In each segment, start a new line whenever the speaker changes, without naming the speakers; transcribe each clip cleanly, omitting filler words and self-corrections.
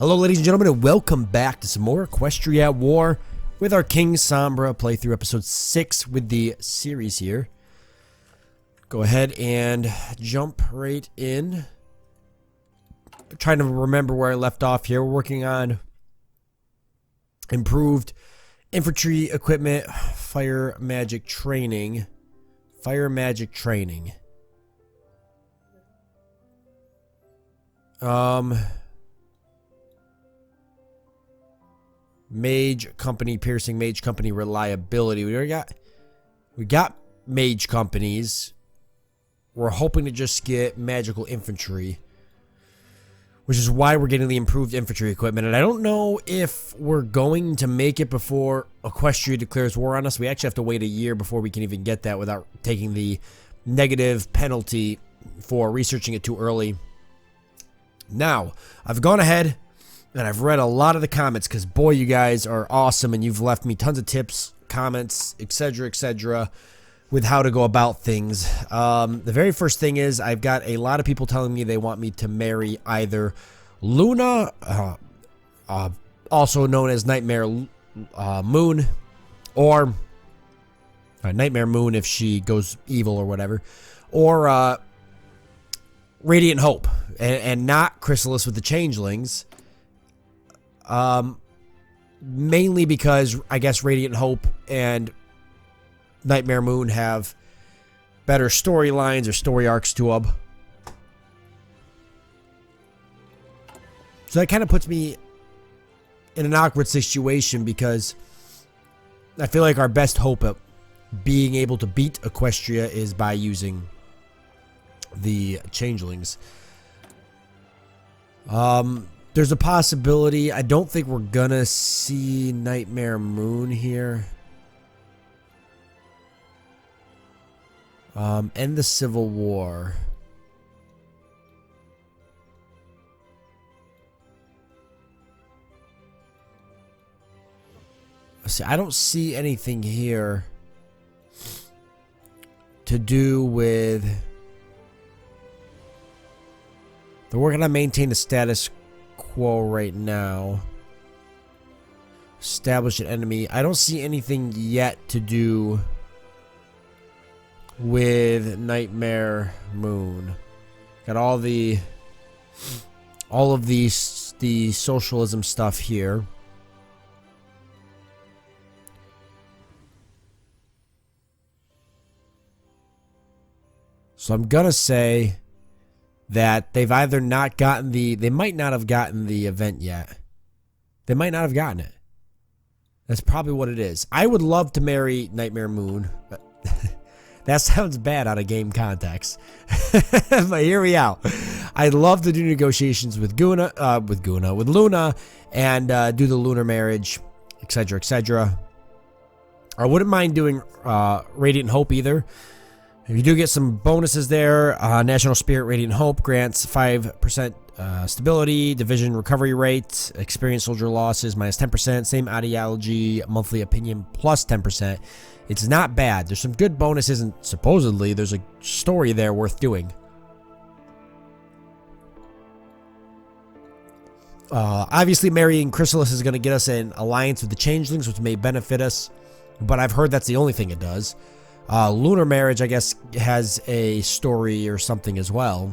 Hello ladies and gentlemen, and welcome back to some more Equestria at War with our King Sombra playthrough, episode 6 with the series here. Go ahead and jump right in. I'm trying to remember where I left off here. We're working on improved infantry equipment, fire magic training. Mage company, piercing mage company reliability. We got mage companies. We're hoping to just get magical infantry, which is why we're getting the improved infantry equipment. And I don't know if we're going to make it before Equestria declares war on us. We actually have to wait a year before we can even get that without taking the negative penalty for researching it too early. Now, I've gone ahead and I've read a lot of the comments because, boy, you guys are awesome and you've left me tons of tips, comments, etc., with how to go about things. The very first thing is I've got a lot of people telling me they want me to marry either Luna, also known as Nightmare Moon, or Nightmare Moon if she goes evil or whatever, or Radiant Hope, and not Chrysalis with the Changelings. Mainly because I guess Radiant Hope and Nightmare Moon have better storylines or story arcs to them. So that kind of puts me in an awkward situation because I feel like our best hope at being able to beat Equestria is by using the Changelings. There's a possibility. I don't think we're gonna see Nightmare Moon here. End the Civil War. See, I don't see anything here to do with. They're working on maintain the status quo right now. Establish an enemy. I don't see anything yet to do with Nightmare Moon. Got all of the socialism stuff here. So I'm gonna say that they've either not gotten they might not have gotten the event yet. They might not have gotten it. That's probably what it is. I would love to marry Nightmare Moon. But that sounds bad out of game context. But hear me out. I'd love to do negotiations with Luna, and do the lunar marriage, etc. I wouldn't mind doing Radiant Hope either. If you do get some bonuses there, National Spirit Radiant Hope grants 5% stability, division recovery rate, experienced soldier losses minus 10%, same ideology, monthly opinion plus 10%. It's not bad. There's some good bonuses, and supposedly there's a story there worth doing. Obviously, marrying Chrysalis is going to get us an alliance with the Changelings, which may benefit us, but I've heard that's the only thing it does. Lunar Marriage, I guess, has a story or something as well.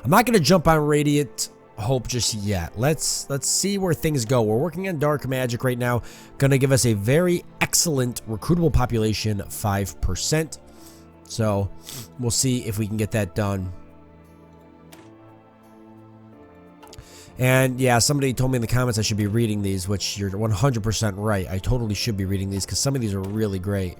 I'm not going to jump on Radiant Hope just yet. Let's see where things go. We're working on Dark Magic right now. Going to give us a very excellent recruitable population, 5%. So we'll see if we can get that done. And yeah, somebody told me in the comments I should be reading these, which you're 100% right. I totally should be reading these because some of these are really great.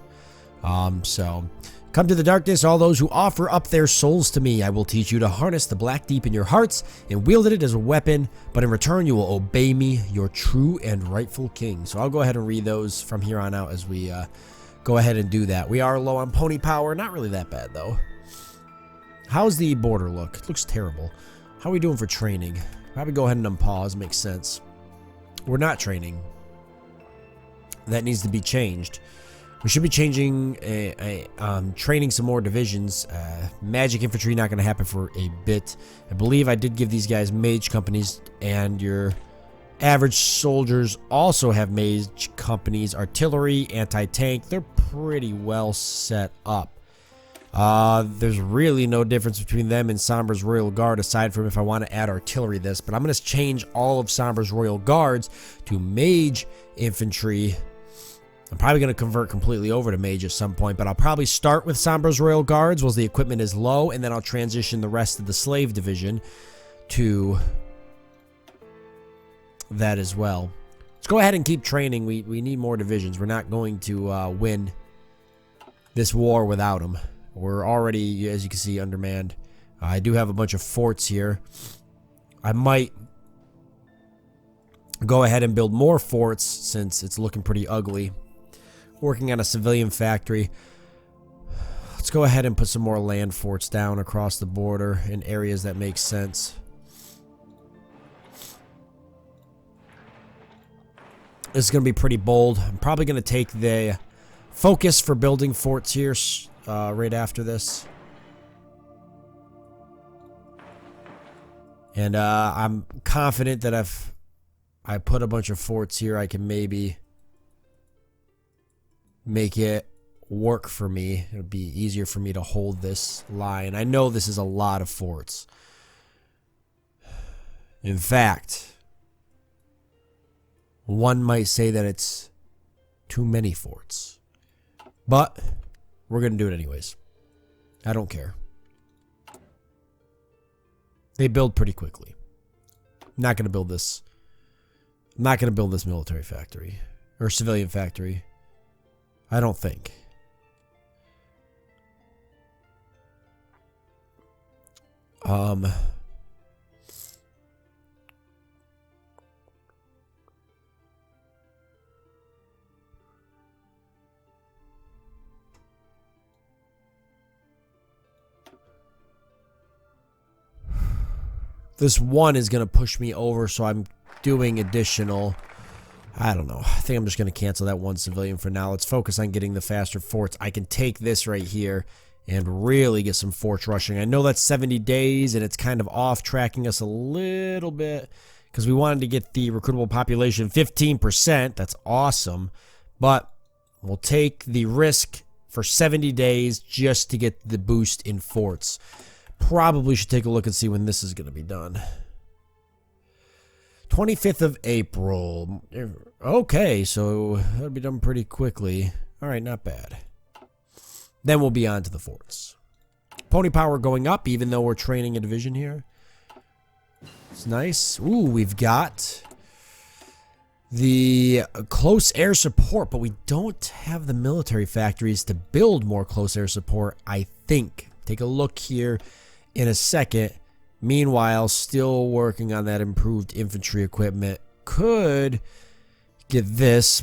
So, come to the darkness, all those who offer up their souls to me. I will teach you to harness the black deep in your hearts and wield it as a weapon, but in return you will obey me, your true and rightful king. So I'll go ahead and read those from here on out as we go ahead and do that. We are low on pony power. Not really that bad, though. How's the border look? It looks terrible. How are we doing for training? Probably go ahead and unpause. Makes sense. We're not training. That needs to be changed. We should be changing, training some more divisions. Magic infantry not going to happen for a bit. I believe I did give these guys mage companies, and your average soldiers also have mage companies. Artillery, anti-tank, they're pretty well set up. There's really no difference between them and Sombra's Royal Guard, aside from if I want to add artillery this. But I'm going to change all of Sombra's Royal Guards to mage infantry. I'm probably going to convert completely over to mage at some point, but I'll probably start with Sombra's Royal Guards while the equipment is low, and then I'll transition the rest of the slave division to that as well. Let's go ahead and keep training. We need more divisions. We're not going to win this war without them. We're already, as you can see, undermanned. I do have a bunch of forts here. I might go ahead and build more forts since it's looking pretty ugly. Working on a civilian factory. Let's go ahead and put some more land forts down across the border in areas that make sense. This is going to be pretty bold. I'm probably going to take the focus for building forts here right after this. And I'm confident that if I put a bunch of forts here, I can maybe make it work for me. It'll be easier for me to hold this line. I know this is a lot of forts. In fact, one might say that it's too many forts. But we're going to do it anyways. I don't care. They build pretty quickly. I'm not going to build this. I'm not going to build this military factory. Or civilian factory. I don't think. This one is going to push me over, so I'm doing additional. I don't know. I think I'm just going to cancel that one civilian for now. Let's focus on getting the faster forts. I can take this right here and really get some forts rushing. I know that's 70 days, and it's kind of off tracking us a little bit because we wanted to get the recruitable population 15%. That's awesome. But we'll take the risk for 70 days just to get the boost in forts. Probably should take a look and see when this is going to be done. 25th of April. Okay, so that'll be done pretty quickly. All right, not bad. Then we'll be on to the forts. Pony power going up, even though we're training a division here. It's nice. Ooh, we've got the close air support, but we don't have the military factories to build more close air support, I think. Take a look here in a second. Meanwhile, still working on that improved infantry equipment. Could get this,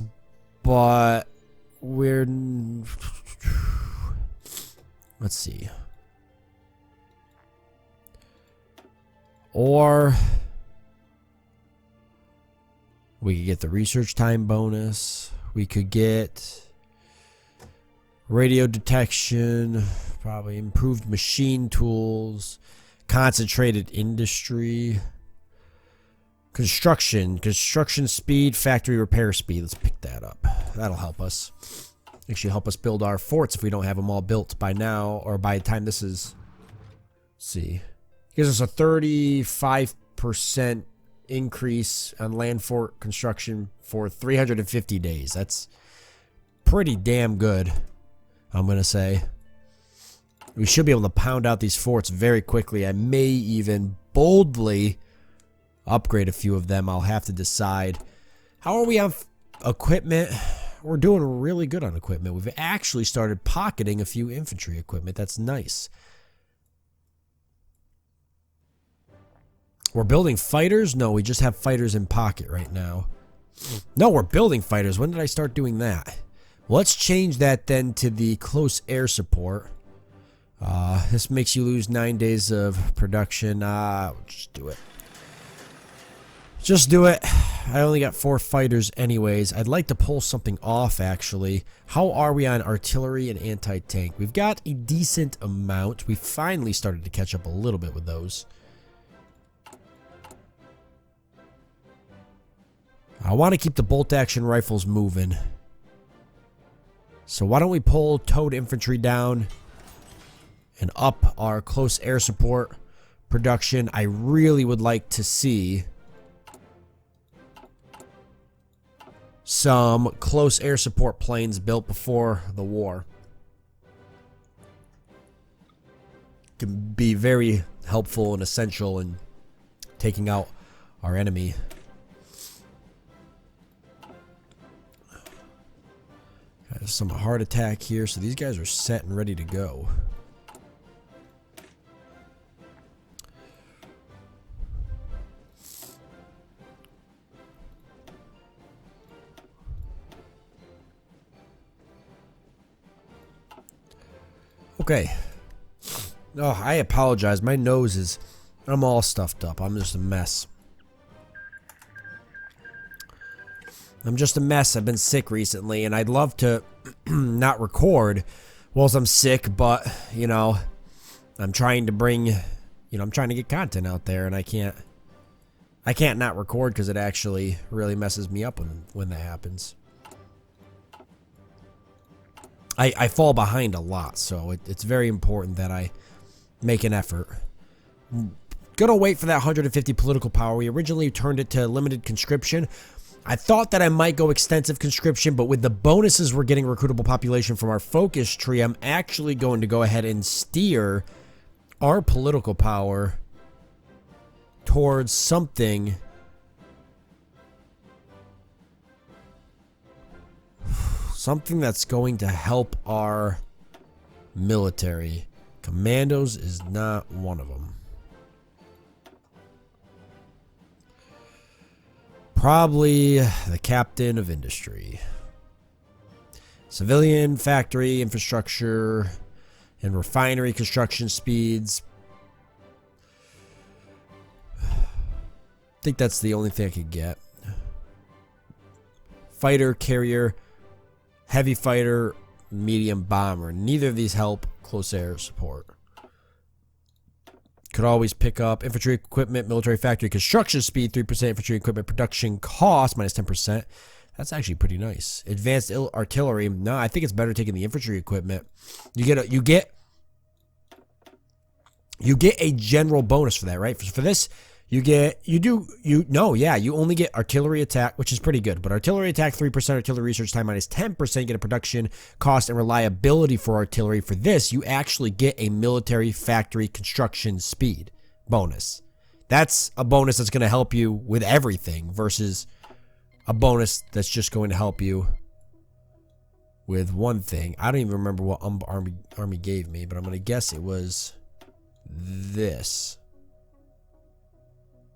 but we're... Let's see. Or we could get the research time bonus. We could get radio detection, probably improved machine tools, concentrated industry, construction speed, factory repair speed. Let's pick that up. That'll help us. Actually help us build our forts if we don't have them all built by now, or by the time this is. Let's see. Gives us a 35% increase on land fort construction for 350 days. That's pretty damn good, I'm going to say. We should be able to pound out these forts very quickly. I may even boldly upgrade a few of them. I'll have to decide. How are we on equipment? We're doing really good on equipment. We've actually started pocketing a few infantry equipment. That's nice. We're building fighters? No, we just have fighters in pocket right now. No, we're building fighters. When did I start doing that? Well, let's change that then to the close air support. This makes you lose 9 days of production. Just do it. Just do it. I only got 4 fighters anyways. I'd like to pull something off, actually. How are we on artillery and anti-tank? We've got a decent amount. We finally started to catch up a little bit with those. I want to keep the bolt-action rifles moving. So why don't we pull towed infantry down and up our close air support production. I really would like to see some close air support planes built before the war. Can be very helpful and essential in taking out our enemy. Got some heart attack here, so these guys are set and ready to go. Okay. Oh, I apologize. My nose is... I'm all stuffed up. I'm just a mess. I'm just a mess. I've been sick recently, and I'd love to not record whilst I'm sick, but, you know, I'm trying to bring... You know, I'm trying to get content out there, and I can't not record because it actually really messes me up when that happens. I fall behind a lot, so it's very important that I make an effort. Gonna wait for that 150 political power. We originally turned it to limited conscription. I thought that I might go extensive conscription, but with the bonuses we're getting recruitable population from our focus tree, I'm actually going to go ahead and steer our political power towards something that's going to help our military. Commandos is not one of them. Probably the captain of industry. Civilian, factory, infrastructure, and refinery construction speeds. I think that's the only thing I could get. Fighter, carrier, heavy fighter, medium bomber. Neither of these help close air support. Could always pick up infantry equipment, military factory construction speed, 3% infantry equipment production cost, minus 10%. That's actually pretty nice. Advanced artillery. No, I think it's better taking the infantry equipment. You get a general bonus for that, right? For this, you only get artillery attack, which is pretty good. But artillery attack, 3%, artillery research time minus 10%, get a production cost and reliability for artillery. For this, you actually get a military factory construction speed bonus. That's a bonus that's going to help you with everything versus a bonus that's just going to help you with one thing. I don't even remember what Army gave me, but I'm going to guess it was this.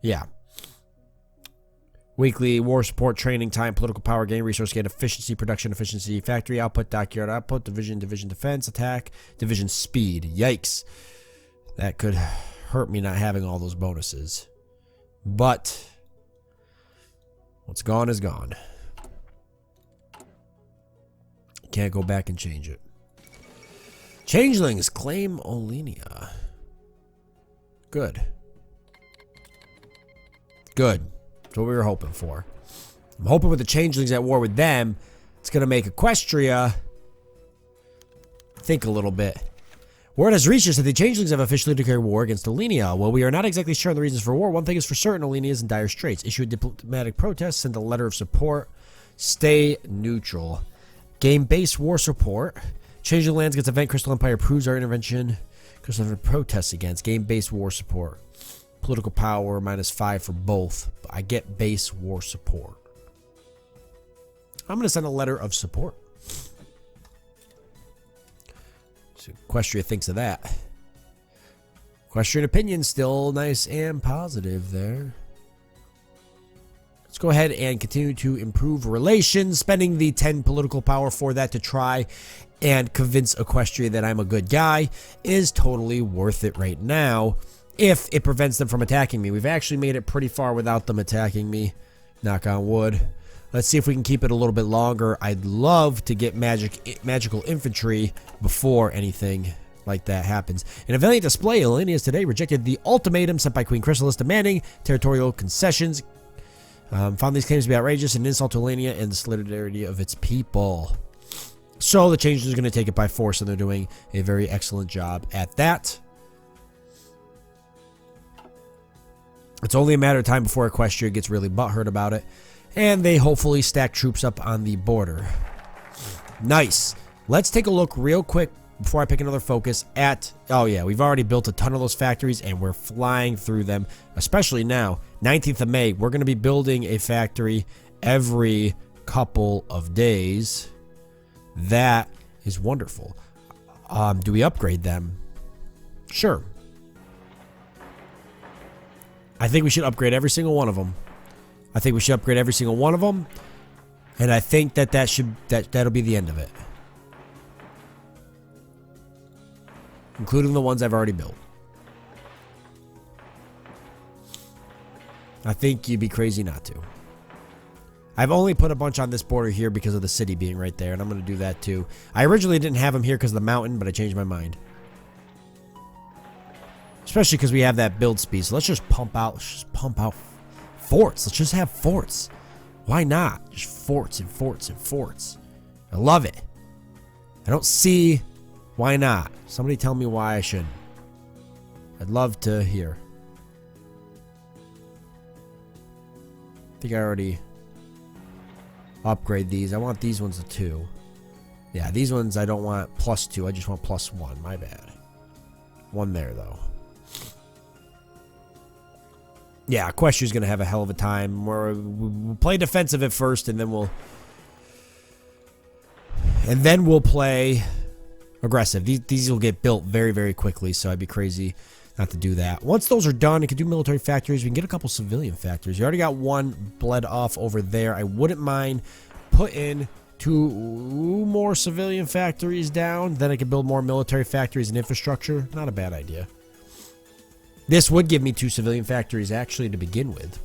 Yeah. Weekly war support training time, political power gain, resource gain, efficiency, production efficiency, factory output, dockyard output, division defense, attack, division speed. Yikes. That could hurt me not having all those bonuses. But what's gone is gone. Can't go back and change it. Changelings claim Olenia. Good. Good. That's what we were hoping for. I'm hoping with the changelings at war with them, it's going to make Equestria think a little bit. Word has reached us that the changelings have officially declared war against Olenia. While we are not exactly sure on the reasons for war, one thing is for certain: Olenia is in dire straits. Issue a diplomatic protest, send a letter of support, stay neutral. Game base war support. Changeling lands against event. Crystal Empire proves our intervention. Crystal Empire protests against. Game base war support. Political power, -5 for both. But I get base war support. I'm going to send a letter of support. So Equestria thinks of that. Equestrian opinion still nice and positive there. Let's go ahead and continue to improve relations, spending the 10 political power for that to try and convince Equestria that I'm a good guy is totally worth it right now if it prevents them from attacking me. We've actually made it pretty far without them attacking me Knock on wood. Let's see if we can keep it a little bit longer. I'd love to get magical infantry before anything like that happens. In a valiant display, Elenius today rejected the ultimatum sent by Queen Chrysalis demanding territorial concessions. Found these claims to be outrageous and an insult to Elenia and the solidarity of its people. So the Changers are going to take it by force, and they're doing a very excellent job at that. It's only a matter of time before Equestria gets really butthurt about it, and they hopefully stack troops up on the border. Nice. Let's take a look real quick before I pick another focus at... Oh yeah, we've already built a ton of those factories, and we're flying through them, especially now. 19th of May, we're going to be building a factory every couple of days. That is wonderful. Do we upgrade them? Sure. I think we should upgrade every single one of them. I think we should upgrade every single one of them. And I think that'll be the end of it. Including the ones I've already built. I think you'd be crazy not to. I've only put a bunch on this border here because of the city being right there, and I'm going to do that too. I originally didn't have them here because of the mountain, but I changed my mind. Especially because we have that build speed. So let's just pump out forts. Let's just have forts. Why not? Just forts and forts and forts. I love it. I don't see why not. Somebody tell me why I shouldn't. I'd love to hear. I think I already upgrade these. I want these ones to 2. Yeah, these ones I don't want +2. I just want +1. My bad. 1 there, though. Yeah, Equestria's going to have a hell of a time. We'll play defensive at first, and then we'll play aggressive. These will get built very, very quickly, so I'd be crazy not to do that. Once those are done, you can do military factories. We can get a couple civilian factories. You already got one bled off over there. I wouldn't mind putting 2 more civilian factories down. Then I can build more military factories and infrastructure. Not a bad idea. This would give me 2 civilian factories actually to begin with.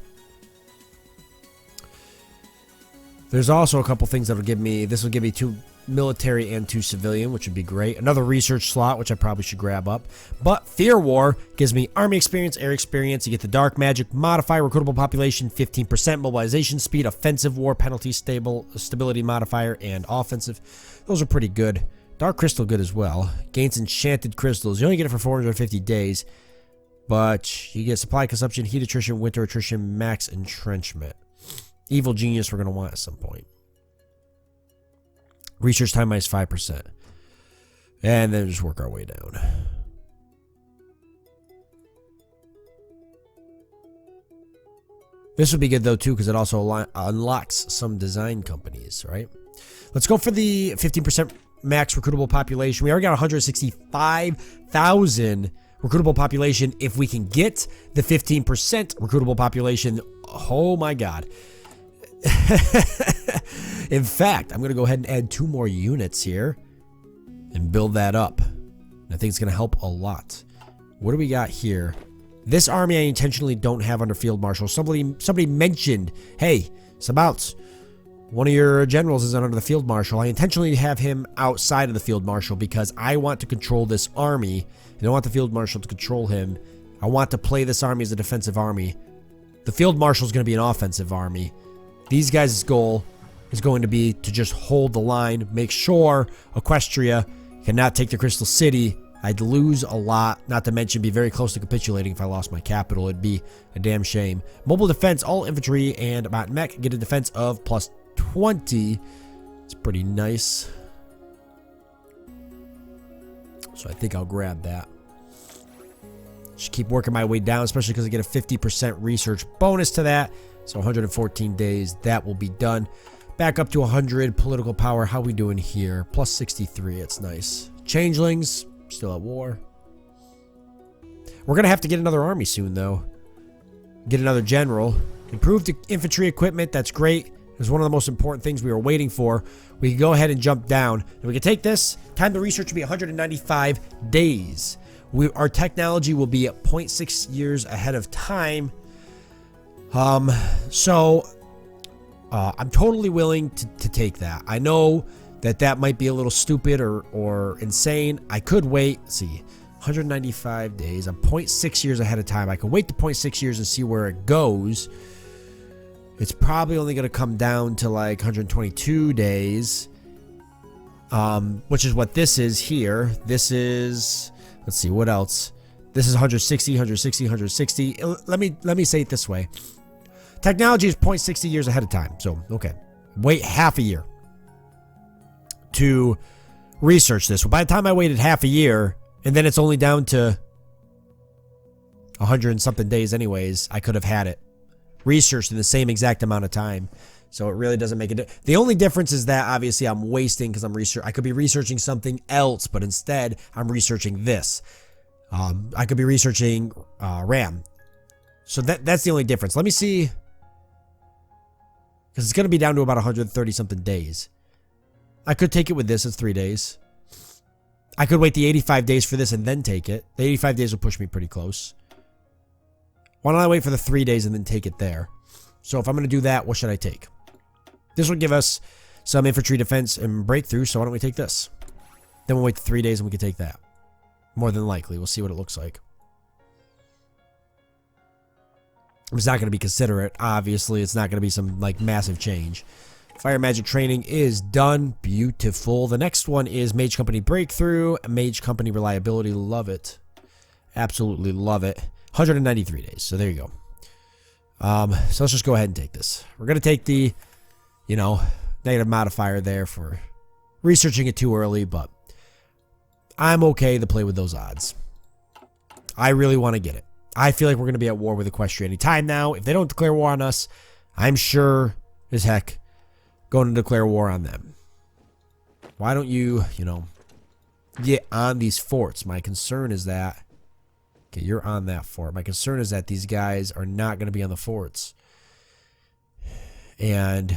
There's also a couple things that'll give me... This will give me 2 military and 2 civilian, which would be great. Another research slot, which I probably should grab up. But Fear War gives me army experience, air experience. You get the dark magic modifier, recruitable population, 15% mobilization speed, offensive war penalty, stability modifier, and offensive. Those are pretty good. Dark crystal good as well. Gains enchanted crystals. You only get it for 450 days. But you get supply consumption, heat attrition, winter attrition, max entrenchment. Evil genius we're going to want at some point. Research time minus 5%. And then just work our way down. This would be good though too, because it also unlocks some design companies, right? Let's go for the 15% max recruitable population. We already got 165,000 recruitable population. If we can get the 15% recruitable population, oh my god. In fact, I'm going to go ahead and add 2 more units here and build that up. I think it's going to help a lot. What do we got here? This army I intentionally don't have under Field Marshal. Somebody mentioned, hey, Sabouts, one of your generals is under the Field Marshal. I intentionally have him outside of the Field Marshal because I want to control this army. I don't want the Field Marshal to control him. I want to play this army as a defensive army. The Field Marshal is going to be an offensive army. These guys' goal is going to be to just hold the line, make sure Equestria cannot take the Crystal City. I'd lose a lot, not to mention be very close to capitulating if I lost my capital. It'd be a damn shame. Mobile defense, all infantry and mountain mech get a defense of +20. It's pretty nice. So I think I'll grab that. Just keep working my way down, especially because I get a 50% research bonus to that. So 114 days, that will be done. Back up to 100 political power. How we doing here? +63. It's nice. Changelings, still at war. We're going to have to get another army soon, though. Get another general. Improved infantry equipment. That's great. It was one of the most important things we were waiting for. We can go ahead and jump down. And we can take this. Time to research will be 195 days. Our technology will be at 0.6 years ahead of time. So I'm totally willing to take that. I know that might be a little stupid or insane. I could wait. Let's see, 195 days. I'm 0.6 years ahead of time. I can wait the 0.6 years and see where it goes. It's probably only going to come down to like 122 days, which is what this is here. This is, let's see, what else? This is 160, 160, 160. Let me say it this way. Technology is 0.60 years ahead of time. So, okay. Wait half a year to research this. Well, by the time I waited half a year, and then it's only down to 100 and something days anyways, I could have had it researched in the same exact amount of time. So it really doesn't make a difference. The only difference is that obviously I'm wasting because I could be researching something else, but instead I'm researching this. I could be researching RAM. So that's the only difference. Let me see. Because it's going to be down to about 130 something days. I could take it with this. It's 3 days. I could wait the 85 days for this and then take it. The 85 days will push me pretty close. Why don't I wait for the 3 days and then take it there? So if I'm going to do that, what should I take? This will give us some infantry defense and breakthrough. So why don't we take this? Then we'll wait the 3 days and we can take that. More than likely. We'll see what it looks like. It's not going to be considerate. Obviously, it's not going to be some like massive change. Fire magic training is done. Beautiful. The next one is Mage Company Breakthrough. Mage Company Reliability. Love it. Absolutely love it. 193 days. So there you go. So let's just go ahead and take this. We're going to take the, negative modifier there for researching it too early, but I'm okay to play with those odds. I really want to get it. I feel like we're going to be at war with Equestria any time now. If they don't declare war on us, I'm sure as heck going to declare war on them. Why don't you, get on these forts? My concern is that... Okay, you're on that fort. My concern is that these guys are not going to be on the forts. And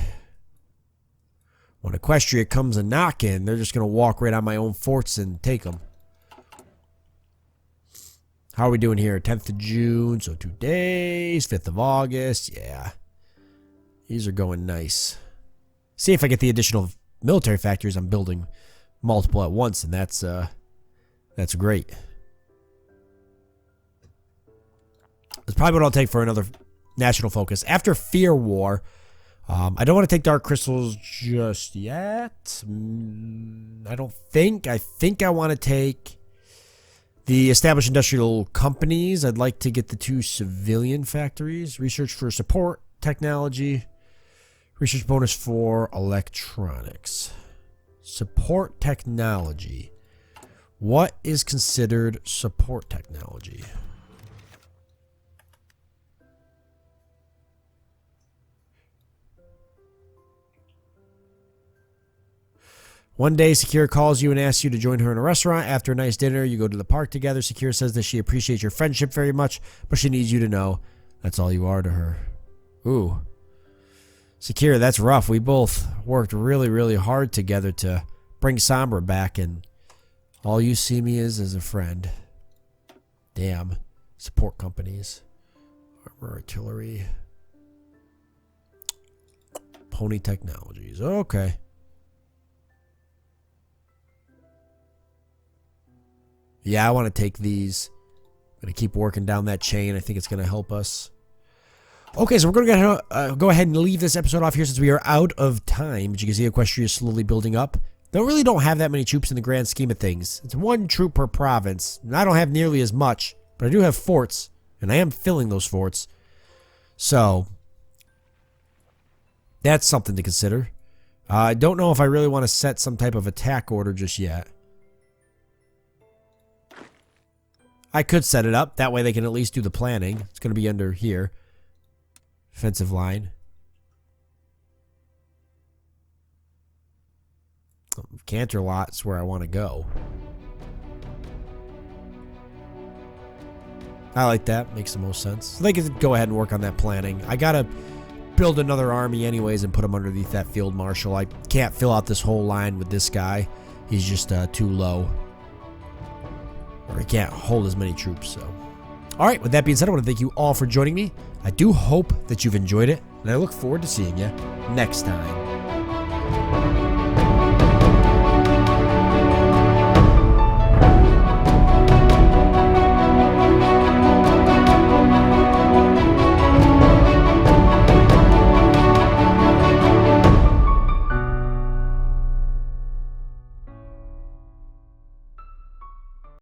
when Equestria comes a knocking, they're just going to walk right on my own forts and take them. How are we doing here? 10th of June, so 2 days. 5th of August, yeah. These are going nice. See if I get the additional military factories. I'm building multiple at once, and that's great. That's probably what I'll take for another national focus. After Fear War, I don't want to take Dark Crystals just yet. I don't think. I think I want to take the established industrial companies. I'd like to get the 2 civilian factories. Research for support technology. Research bonus for electronics. Support technology. What is considered support technology? One day, Secure calls you and asks you to join her in a restaurant. After a nice dinner, you go to the park together. Secure says that she appreciates your friendship very much, but she needs you to know that's all you are to her. Ooh. Secure, that's rough. We both worked really, really hard together to bring Sombra back, and all you see me as a friend. Damn. Support companies. Armor, artillery. Pony Technologies. Okay. Yeah, I want to take these. I'm going to keep working down that chain. I think it's going to help us. Okay, so we're going to go ahead and leave this episode off here since we are out of time. But you can see Equestria is slowly building up. They really don't have that many troops in the grand scheme of things. It's 1 troop per province. And I don't have nearly as much, but I do have forts. And I am filling those forts. So, that's something to consider. I don't know if I really want to set some type of attack order just yet. I could set it up. That way they can at least do the planning. It's going to be under here. Defensive line. Canter lot's where I want to go. I like that. Makes the most sense. So they could go ahead and work on that planning. I got to build another army anyways and put them underneath that field marshal. I can't fill out this whole line with this guy. He's just too low. Or he can't hold as many troops, so. Alright, with that being said, I want to thank you all for joining me. I do hope that you've enjoyed it. And I look forward to seeing you next time.